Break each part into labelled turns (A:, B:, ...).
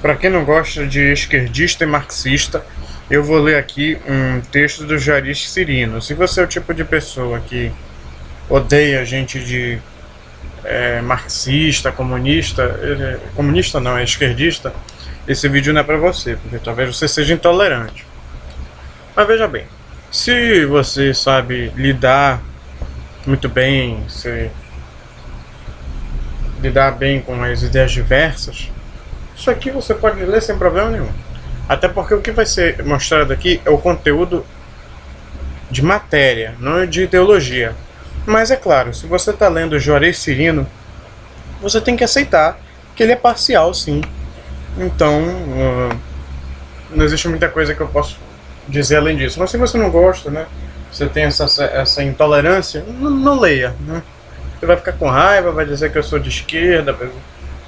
A: Para quem não gosta de esquerdista e marxista, eu vou ler aqui um texto do Jair Cirino. Se você é o tipo de pessoa que odeia gente de marxista, comunista, comunista não, é esquerdista, esse vídeo não é para você, porque talvez você seja intolerante. Mas veja bem, se você sabe lidar muito bem, se lidar bem com as ideias diversas, isso aqui você pode ler sem problema nenhum. Até porque o que vai ser mostrado aqui é o conteúdo de matéria, não de ideologia. Mas é claro, se você está lendo Jair Cirino, você tem que aceitar que ele é parcial, sim. Então, não existe muita coisa que eu posso dizer além disso. Mas se você não gosta, né, você tem essa intolerância, não leia, né? Você vai ficar com raiva, vai dizer que eu sou de esquerda, vai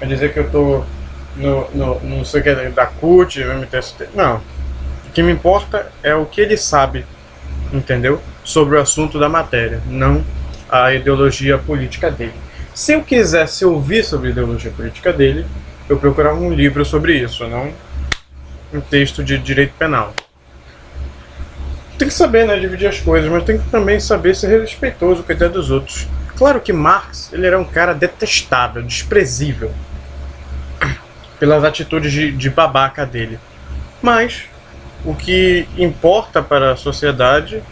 A: dizer que eu tô não sei o que da CUT, MTST. Não. O que me importa é o que ele sabe, entendeu? Sobre o assunto da matéria, não a ideologia política dele. Se eu quisesse ouvir sobre a ideologia política dele, eu procurava um livro sobre isso, não um texto de direito penal. Tem que saber, né, dividir as coisas, mas tem que também saber ser respeitoso com a ideia dos outros. Claro que Marx, ele era um cara detestável, desprezível pelas atitudes de babaca dele. Mas o que importa para a sociedade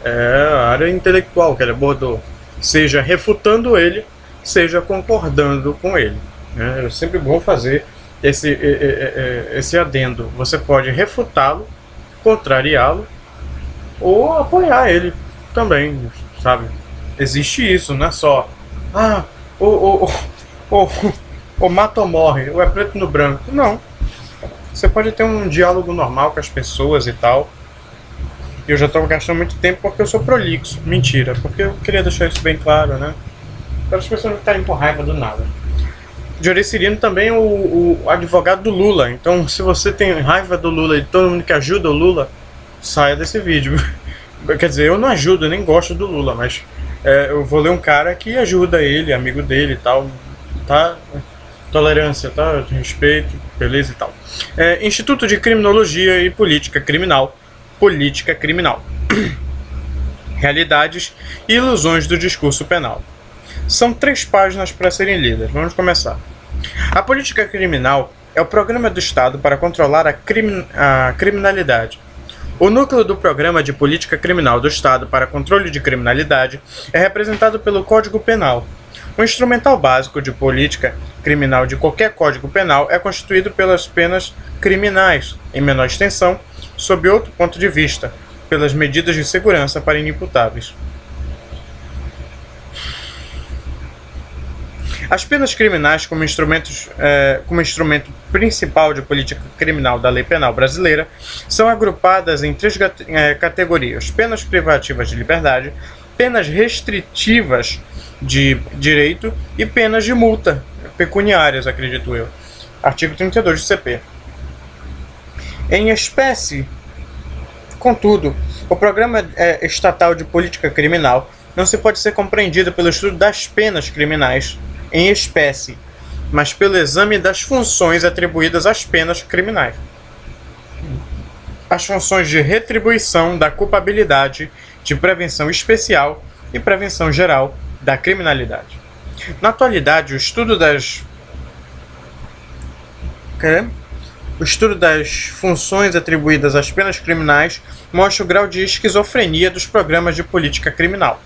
A: é a área intelectual que ele abordou, seja refutando ele, seja concordando com ele. É sempre bom fazer esse adendo. Você pode refutá-lo, contrariá-lo ou apoiar ele também, sabe? Existe isso, não é só ou mata ou morre, ou é preto no branco. Não. Você pode ter um diálogo normal com as pessoas e tal. Eu já estou gastando muito tempo porque eu sou prolixo. Mentira, porque eu queria deixar isso bem claro, né? Para as pessoas não ficarem com raiva do nada. Jair Cirino também é o advogado do Lula. Então, se você tem raiva do Lula e todo mundo que ajuda o Lula, saia desse vídeo. Quer dizer, eu não ajudo, nem gosto do Lula, mas eu vou ler um cara que ajuda ele, amigo dele e tal, tá? Tolerância, tá? Respeito, beleza e tal. Instituto de Criminologia e Política Criminal. Política Criminal. Realidades e ilusões do discurso penal. São 3 páginas para serem lidas. Vamos começar. A política criminal é o programa do Estado para controlar a criminalidade. O núcleo do Programa de Política Criminal do Estado para Controle de Criminalidade é representado pelo Código Penal. O instrumental básico de política criminal de qualquer Código Penal é constituído pelas penas criminais, em menor extensão, sob outro ponto de vista, pelas medidas de segurança para inimputáveis. As penas criminais, como instrumento principal de política criminal da lei penal brasileira, são agrupadas em 3 categorias: penas privativas de liberdade, penas restritivas de direito e penas de multa, pecuniárias, acredito eu. Artigo 32 do CP. Em espécie, contudo, o Programa Estatal de Política Criminal não se pode ser compreendido pelo estudo das penas criminais em espécie, mas pelo exame das funções atribuídas às penas criminais. As funções de retribuição da culpabilidade, de prevenção especial e prevenção geral da criminalidade. Na atualidade, o estudo das funções atribuídas às penas criminais mostra o grau de esquizofrenia dos programas de política criminal.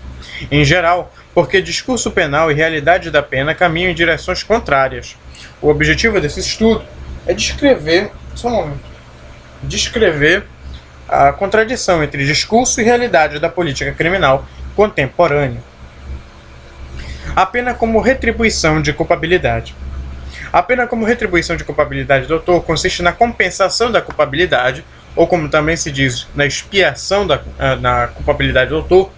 A: Em geral, porque discurso penal e realidade da pena caminham em direções contrárias. O objetivo desse estudo é descrever a contradição entre discurso e realidade da política criminal contemporânea. A pena como retribuição de culpabilidade. A pena como retribuição de culpabilidade do autor consiste na compensação da culpabilidade, ou como também se diz, na expiação na culpabilidade do autor,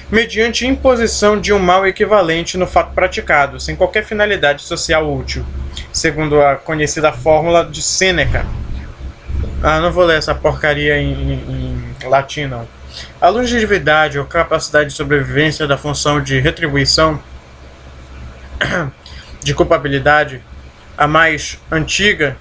A: mediante imposição de um mal equivalente no fato praticado, sem qualquer finalidade social útil, segundo a conhecida fórmula de Sêneca. Não vou ler essa porcaria em latim, não. A longevidade ou capacidade de sobrevivência da função de retribuição de culpabilidade, a mais antiga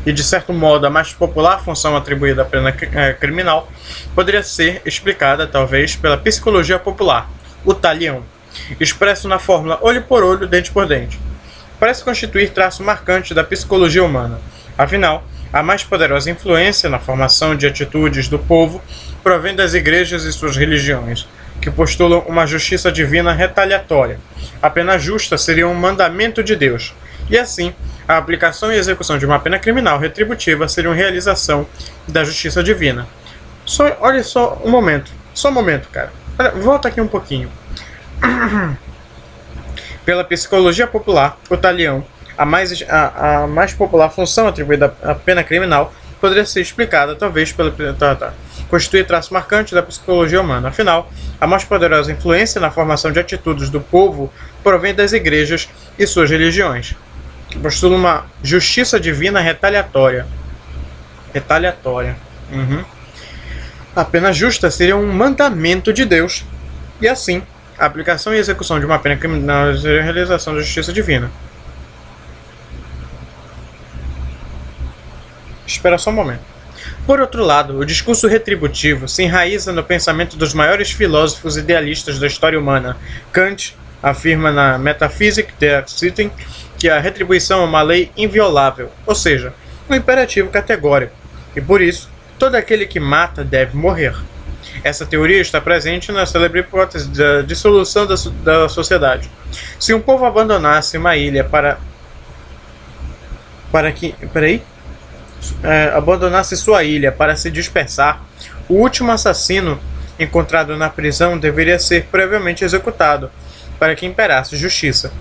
A: e de certo modo a mais popular função atribuída à pena criminal, poderia ser explicada talvez pela psicologia popular, o talião, expresso na fórmula olho por olho, dente por dente. Parece constituir traço marcante da psicologia humana. Afinal, a mais poderosa influência na formação de atitudes do povo provém das igrejas e suas religiões, que postulam uma justiça divina retaliatória. A pena justa seria um mandamento de Deus, e assim, a aplicação e execução de uma pena criminal retributiva seria uma realização da justiça divina. Olha só um momento, cara. Volta aqui um pouquinho. Pela psicologia popular, o talião, a mais popular função atribuída à pena criminal, poderia ser explicada talvez pela constituir traço marcante da psicologia humana. Afinal, a mais poderosa influência na formação de atitudes do povo provém das igrejas e suas religiões, que postulam uma justiça divina retaliatória. A pena justa seria um mandamento de Deus, e assim, a aplicação e execução de uma pena criminal seria a realização da justiça divina. Espera só um momento. Por outro lado, o discurso retributivo se enraiza no pensamento dos maiores filósofos idealistas da história humana. Kant afirma na Metaphysics der Sitten que a retribuição é uma lei inviolável, ou seja, um imperativo categórico, e por isso, todo aquele que mata deve morrer. Essa teoria está presente na célebre hipótese da dissolução da sociedade. Se um povo abandonasse uma ilha abandonasse sua ilha para se dispersar, o último assassino encontrado na prisão deveria ser previamente executado, para que imperasse justiça.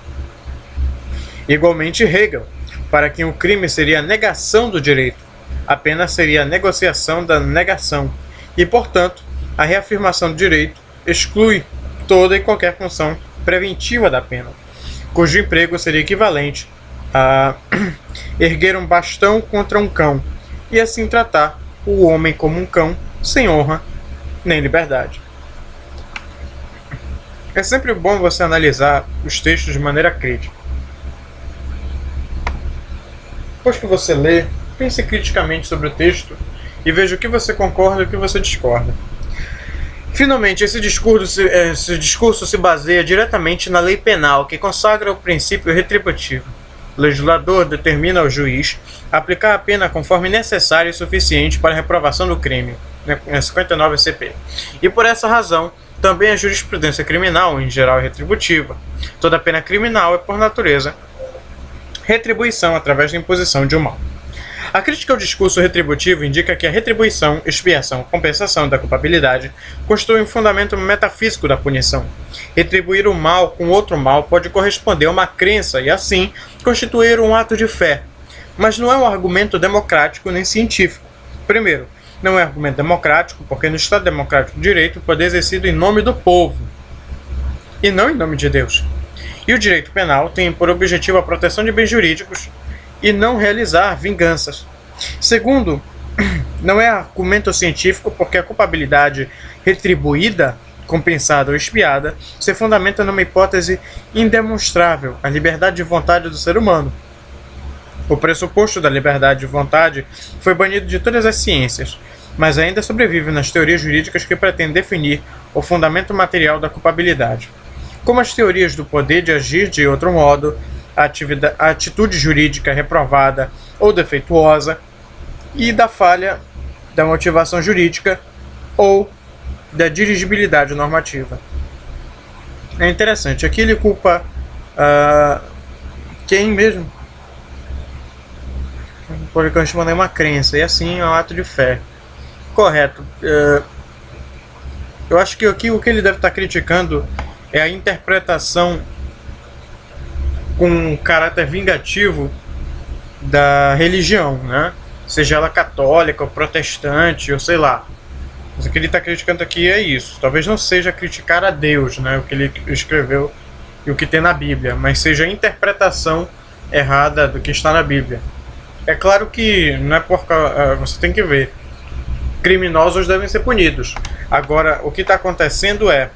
A: Igualmente Hegel, para quem o crime seria a negação do direito, a pena seria a negociação da negação, e, portanto, a reafirmação do direito exclui toda e qualquer função preventiva da pena, cujo emprego seria equivalente a erguer um bastão contra um cão, e assim tratar o homem como um cão, sem honra nem liberdade. É sempre bom você analisar os textos de maneira crítica. Depois que você lê, pense criticamente sobre o texto e veja o que você concorda e o que você discorda. Finalmente, esse discurso se baseia diretamente na lei penal, que consagra o princípio retributivo. O legislador determina ao juiz aplicar a pena conforme necessário e suficiente para a reprovação do crime, 59 CP. E por essa razão, também a jurisprudência criminal, em geral, é retributiva. Toda pena criminal é, por natureza, retribuição através da imposição de um mal. A crítica ao discurso retributivo indica que a retribuição, expiação, compensação da culpabilidade constitui um fundamento metafísico da punição. Retribuir o mal com outro mal pode corresponder a uma crença e, assim, constituir um ato de fé. Mas não é um argumento democrático nem científico. Primeiro, não é argumento democrático porque no Estado Democrático de Direito o poder é exercido em nome do povo e não em nome de Deus. E o direito penal tem por objetivo a proteção de bens jurídicos e não realizar vinganças. Segundo, não é argumento científico porque a culpabilidade retribuída, compensada ou expiada se fundamenta numa hipótese indemonstrável, a liberdade de vontade do ser humano. O pressuposto da liberdade de vontade foi banido de todas as ciências, mas ainda sobrevive nas teorias jurídicas que pretendem definir o fundamento material da culpabilidade. Como as teorias do poder de agir de outro modo, a atitude jurídica reprovada ou defeituosa, e da falha da motivação jurídica ou da dirigibilidade normativa. É interessante, aqui ele culpa quem mesmo? Porque corresponde a uma crença, e assim é um ato de fé. Correto. Eu acho que aqui o que ele deve estar criticando é a interpretação com caráter vingativo da religião, né? Seja ela católica ou protestante, ou sei lá. Mas o que ele está criticando aqui é isso. Talvez não seja criticar a Deus, né? O que ele escreveu e o que tem na Bíblia, mas seja a interpretação errada do que está na Bíblia. É claro que não é por causa, você tem que ver. Criminosos devem ser punidos. Agora, o que está acontecendo é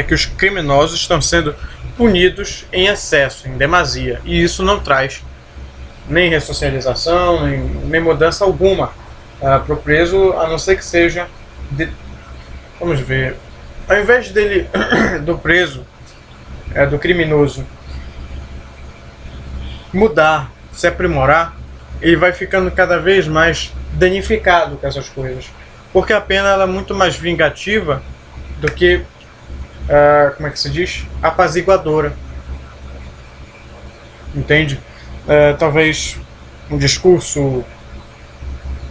A: que os criminosos estão sendo punidos em excesso, em demasia, e isso não traz nem ressocialização, nem mudança alguma para o preso, a não ser que seja vamos ver, ao invés dele do preso, do criminoso mudar, se aprimorar, ele vai ficando cada vez mais danificado com essas coisas, porque a pena ela é muito mais vingativa do que como é que se diz? Apaziguadora, entende? Talvez um discurso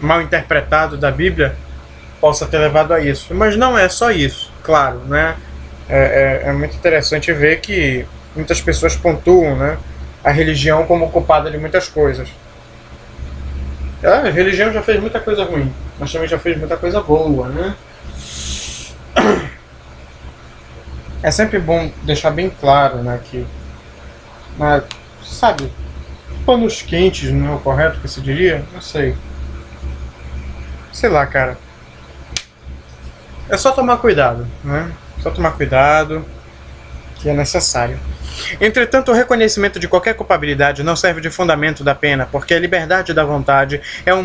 A: mal interpretado da Bíblia possa ter levado a isso, mas não é só isso, claro, né? É muito interessante ver que muitas pessoas pontuam, né, a religião como culpada de muitas coisas. A religião já fez muita coisa ruim, mas também já fez muita coisa boa, né? É sempre bom deixar bem claro, né, que, sabe, panos quentes não é o correto que se diria? Não sei. Sei lá, cara. É só tomar cuidado, né? Só tomar cuidado, que é necessário. Entretanto, o reconhecimento de qualquer culpabilidade não serve de fundamento da pena, porque a liberdade da vontade é um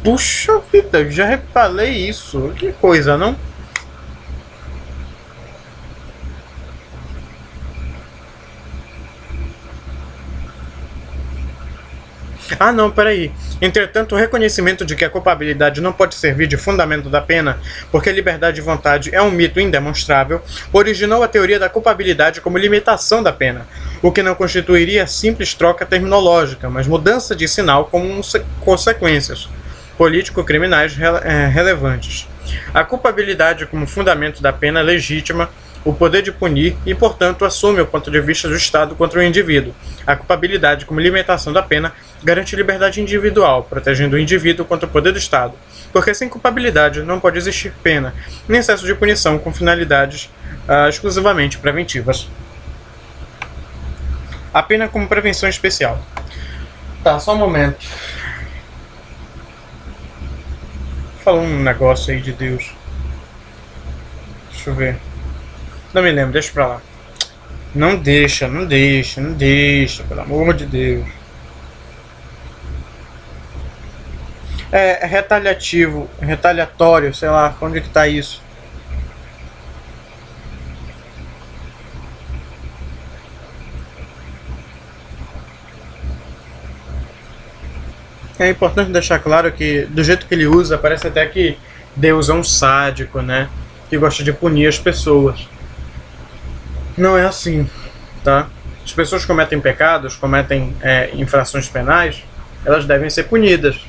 A: Puxa vida, já falei isso. Que coisa, não? Ah, não, peraí. Entretanto, o reconhecimento de que a culpabilidade não pode servir de fundamento da pena, porque a liberdade de vontade é um mito indemonstrável, originou a teoria da culpabilidade como limitação da pena, o que não constituiria simples troca terminológica, mas mudança de sinal com consequências político-criminais relevantes. A culpabilidade como fundamento da pena legítima o poder de punir e, portanto, assume o ponto de vista do Estado contra o indivíduo. A culpabilidade como limitação da pena garante liberdade individual, protegendo o indivíduo contra o poder do Estado, porque sem culpabilidade não pode existir pena, nem excesso de punição com finalidades exclusivamente preventivas. A pena como prevenção especial. Tá, só um momento. Falou um negócio aí de Deus. Deixa eu ver. Não me lembro, deixa pra lá. Não deixa, pelo amor de Deus. É retaliatório, sei lá, onde que tá isso? É importante deixar claro que, do jeito que ele usa, parece até que Deus é um sádico, né? Que gosta de punir as pessoas. Não é assim, tá? As pessoas cometem pecados, cometem infrações penais, elas devem ser punidas,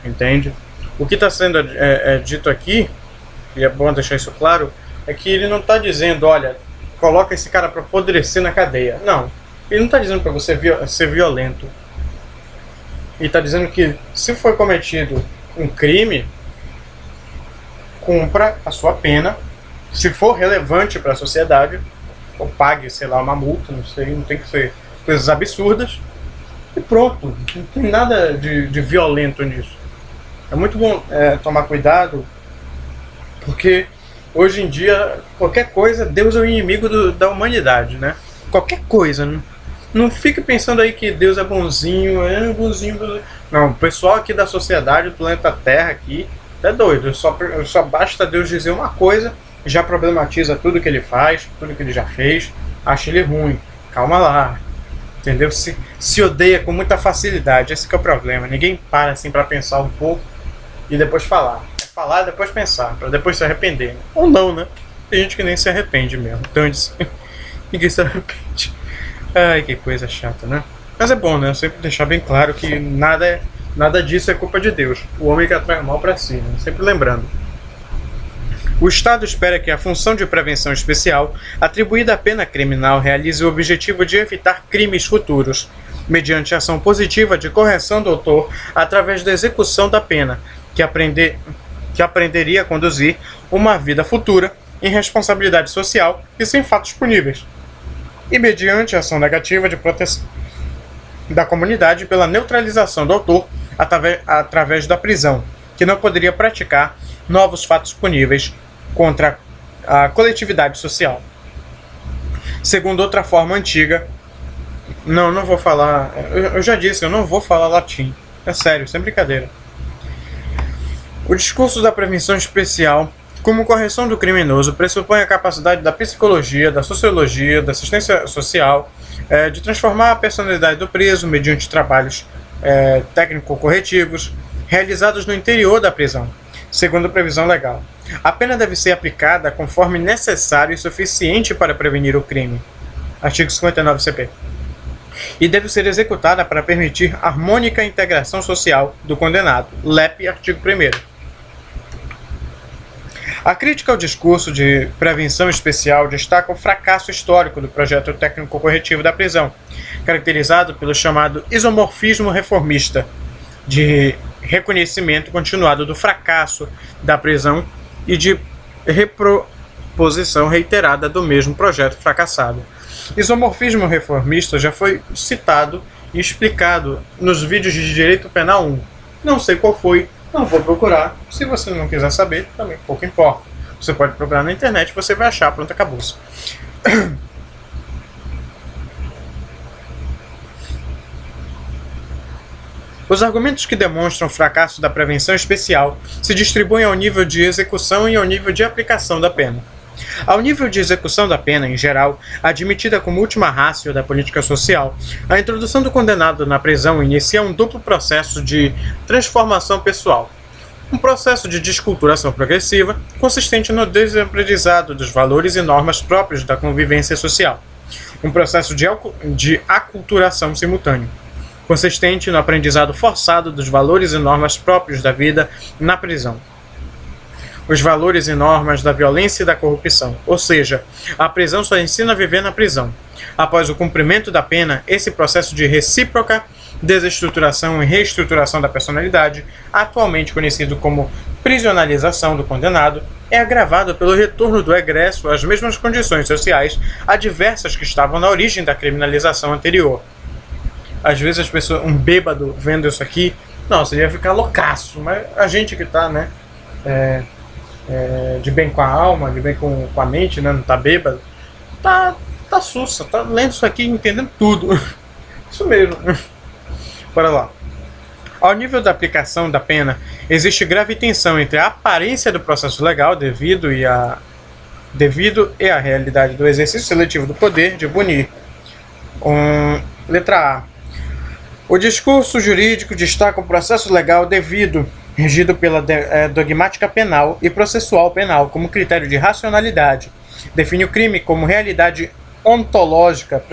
A: entende? O que está sendo dito aqui, e é bom deixar isso claro, é que ele não está dizendo, olha, coloca esse cara para apodrecer na cadeia. Não, ele não está dizendo para você ser violento. Ele está dizendo que se for cometido um crime, cumpra a sua pena, se for relevante para a sociedade, ou pague, sei lá, uma multa, não sei, não tem que ser coisas absurdas, e pronto, não tem nada de violento nisso. É muito bom tomar cuidado, porque hoje em dia, qualquer coisa, Deus é o inimigo da humanidade, né? Qualquer coisa, né? Não fique pensando aí que Deus é bonzinho, bonzinho. Não, o pessoal aqui da sociedade, do planeta Terra aqui, é doido. Só basta Deus dizer uma coisa, já problematiza tudo que ele faz, tudo que ele já fez, acha ele ruim. Calma lá, entendeu? Se odeia com muita facilidade, esse que é o problema. Ninguém para assim para pensar um pouco e depois falar. É falar e depois pensar, para depois se arrepender. Ou não, né? Tem gente que nem se arrepende mesmo. Então ninguém se arrepende. Ai, que coisa chata, né? Mas é bom, né? Sempre deixar bem claro que nada disso é culpa de Deus. O homem que atrai o mal para si, né? Sempre lembrando. O Estado espera que a função de prevenção especial, atribuída à pena criminal, realize o objetivo de evitar crimes futuros, mediante ação positiva de correção do autor através da execução da pena, que aprenderia a conduzir uma vida futura em responsabilidade social e sem fatos puníveis, e mediante a ação negativa de proteção da comunidade pela neutralização do autor através da prisão, que não poderia praticar novos fatos puníveis contra a coletividade social. Segundo outra forma antiga, Não, não vou falar. Eu já disse, eu não vou falar latim. É sério, sem brincadeira. O discurso da prevenção especial, como correção do criminoso, pressupõe a capacidade da psicologia, da sociologia, da assistência social, de transformar a personalidade do preso mediante trabalhos técnico-corretivos realizados no interior da prisão, segundo a previsão legal. A pena deve ser aplicada conforme necessário e suficiente para prevenir o crime. Artigo 59 CP. E deve ser executada para permitir harmônica integração social do condenado. LEP, artigo 1º. A crítica ao discurso de prevenção especial destaca o fracasso histórico do projeto técnico-corretivo da prisão, caracterizado pelo chamado isomorfismo reformista, de reconhecimento continuado do fracasso da prisão e de reproposição reiterada do mesmo projeto fracassado. Isomorfismo reformista já foi citado e explicado nos vídeos de Direito Penal 1. Não sei qual foi, não vou procurar. Se você não quiser saber, também pouco importa. Você pode procurar na internet, você vai achar, pronto, acabou-se. Os argumentos que demonstram o fracasso da prevenção especial se distribuem ao nível de execução e ao nível de aplicação da pena. Ao nível de execução da pena, em geral, admitida como última ratio da política social, a introdução do condenado na prisão inicia um duplo processo de transformação pessoal. Um processo de desculturação progressiva, consistente no desaprendizado dos valores e normas próprios da convivência social. Um processo de aculturação simultâneo, consistente no aprendizado forçado dos valores e normas próprios da vida na prisão. Os valores e normas da violência e da corrupção, ou seja, a prisão só ensina a viver na prisão. Após o cumprimento da pena, esse processo de recíproca desestruturação e reestruturação da personalidade, atualmente conhecido como prisionalização do condenado, é agravado pelo retorno do egresso às mesmas condições sociais adversas que estavam na origem da criminalização anterior. Às vezes as pessoas, um bêbado vendo isso aqui, nossa, ele ia ficar loucaço, mas a gente que tá, né, de bem com a alma, de bem com a mente, né, não tá bêbado, tá sussa, tá lendo isso aqui e entendendo tudo. Isso mesmo. Bora lá. Ao nível da aplicação da pena, existe grave tensão entre a aparência do processo legal devido e a realidade do exercício seletivo do poder de punir. Letra A. O discurso jurídico destaca o processo legal devido, regido pela dogmática penal e processual penal como critério de racionalidade. Define o crime como realidade ontológica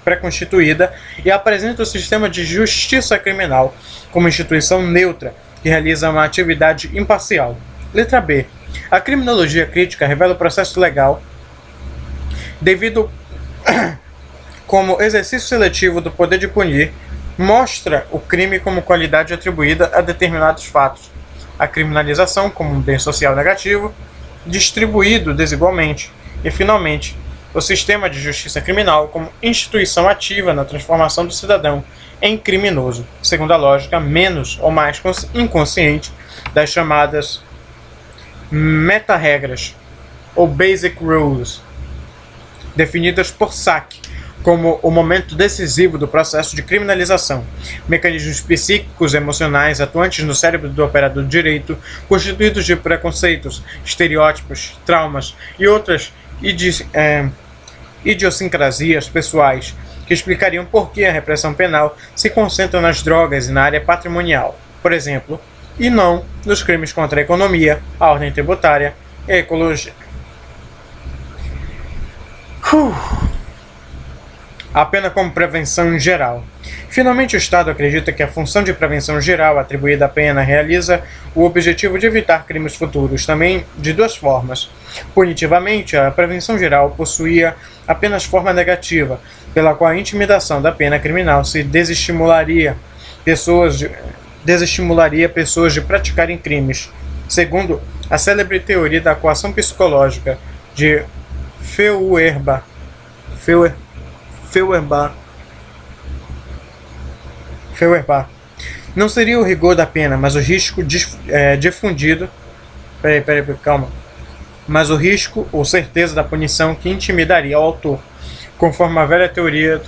A: pré-constituída e apresenta o sistema de justiça criminal como instituição neutra que realiza uma atividade imparcial. Letra B. A criminologia crítica revela o processo legal devido como exercício seletivo do poder de punir, mostra o crime como qualidade atribuída a determinados fatos, a criminalização como um bem social negativo, distribuído desigualmente, e, finalmente, o sistema de justiça criminal como instituição ativa na transformação do cidadão em criminoso, segundo a lógica menos ou mais inconsciente das chamadas meta-regras, ou basic rules, definidas por Sack como o momento decisivo do processo de criminalização, mecanismos psíquicos e emocionais atuantes no cérebro do operador de direito, constituídos de preconceitos, estereótipos, traumas e outras idiosincrasias pessoais que explicariam por que a repressão penal se concentra nas drogas e na área patrimonial, por exemplo, e não nos crimes contra a economia, a ordem tributária e a ecologia. A pena como prevenção geral. Finalmente, o Estado acredita que a função de prevenção geral atribuída à pena realiza o objetivo de evitar crimes futuros, também de duas formas. Punitivamente, a prevenção geral possuía apenas forma negativa, pela qual a intimidação da pena criminal se desestimularia pessoas de praticarem crimes, segundo a célebre teoria da coação psicológica de Feuerbach. Não seria o rigor da pena, mas o risco difundido. Calma. Mas o risco ou certeza da punição que intimidaria o autor. conforme a velha teoria,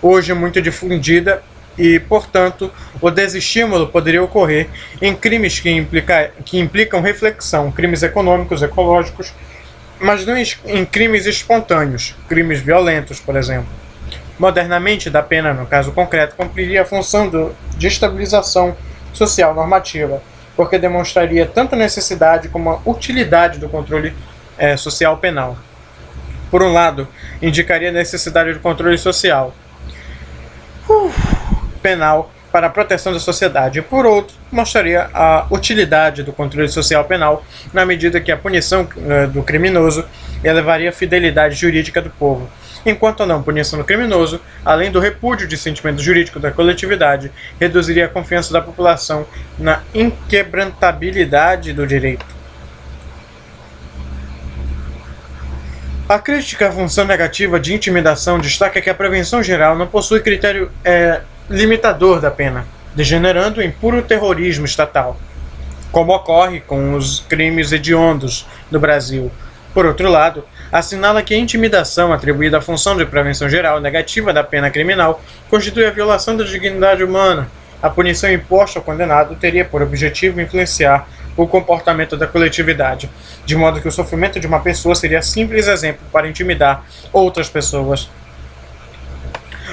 A: hoje muito difundida, e, portanto, o desestímulo poderia ocorrer em crimes que implicam reflexão, crimes econômicos, ecológicos, mas não em crimes espontâneos, crimes violentos, por exemplo. Modernamente, da pena, no caso concreto, cumpriria a função de estabilização social normativa, porque demonstraria tanto a necessidade como a utilidade do controle social penal. Por um lado, indicaria a necessidade do controle social penal para a proteção da sociedade, e por outro, mostraria a utilidade do controle social penal na medida que a punição do criminoso elevaria a fidelidade jurídica do povo, enquanto a não punição do criminoso, além do repúdio de sentimento jurídico da coletividade, reduziria a confiança da população na inquebrantabilidade do direito. A crítica à função negativa de intimidação destaca que a prevenção geral não possui critério limitador da pena, degenerando em puro terrorismo estatal, como ocorre com os crimes hediondos do Brasil. Por outro lado, assinala que a intimidação atribuída à função de prevenção geral negativa da pena criminal constitui a violação da dignidade humana. A punição imposta ao condenado teria por objetivo influenciar o comportamento da coletividade, de modo que o sofrimento de uma pessoa seria simples exemplo para intimidar outras pessoas.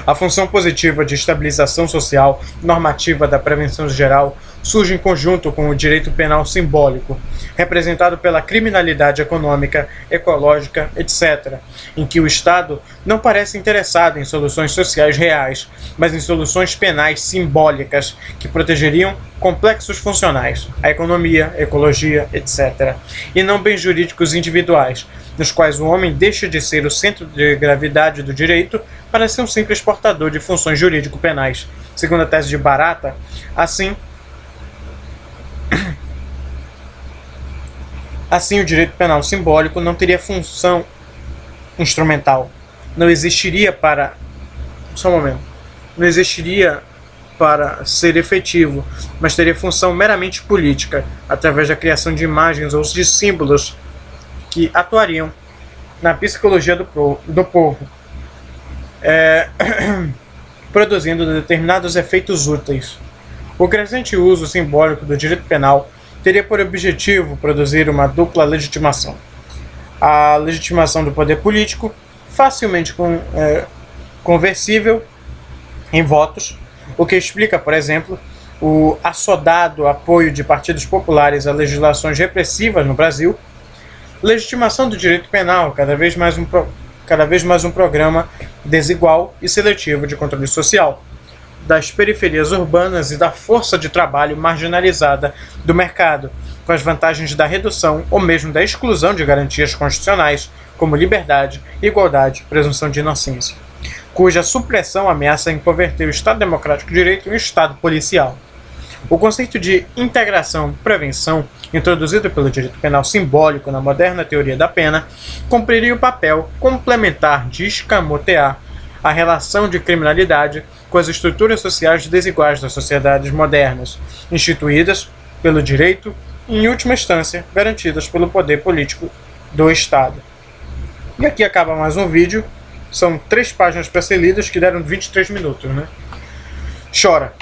A: A função positiva de estabilização social normativa da prevenção geral surge em conjunto com o direito penal simbólico, representado pela criminalidade econômica, ecológica, etc., em que o Estado não parece interessado em soluções sociais reais, mas em soluções penais simbólicas que protegeriam complexos funcionais, a economia, ecologia, etc., e não bens jurídicos individuais, nos quais o homem deixa de ser o centro de gravidade do direito para ser um simples portador de funções jurídico-penais. Segundo a tese de Barata, assim o direito penal simbólico não teria função instrumental. Não existiria para ser efetivo, mas teria função meramente política, através da criação de imagens ou de símbolos que atuariam na psicologia do povo, produzindo determinados efeitos úteis. O crescente uso simbólico do direito penal teria por objetivo produzir uma dupla legitimação. A legitimação do poder político, facilmente conversível em votos, o que explica, por exemplo, o assodado apoio de partidos populares a legislações repressivas no Brasil. Legitimação do direito penal, cada vez mais um programa desigual e seletivo de controle social das periferias urbanas e da força de trabalho marginalizada do mercado, com as vantagens da redução ou mesmo da exclusão de garantias constitucionais, como liberdade, igualdade, presunção de inocência, cuja supressão ameaça converter o Estado Democrático de Direito em um Estado policial. O conceito de integração-prevenção, introduzido pelo direito penal simbólico na moderna teoria da pena, cumpriria o papel complementar de escamotear a relação de criminalidade com as estruturas sociais desiguais das sociedades modernas, instituídas pelo direito e, em última instância, garantidas pelo poder político do Estado. E aqui acaba mais um vídeo. São 3 páginas para ser lidas que deram 23 minutos, né? Chora!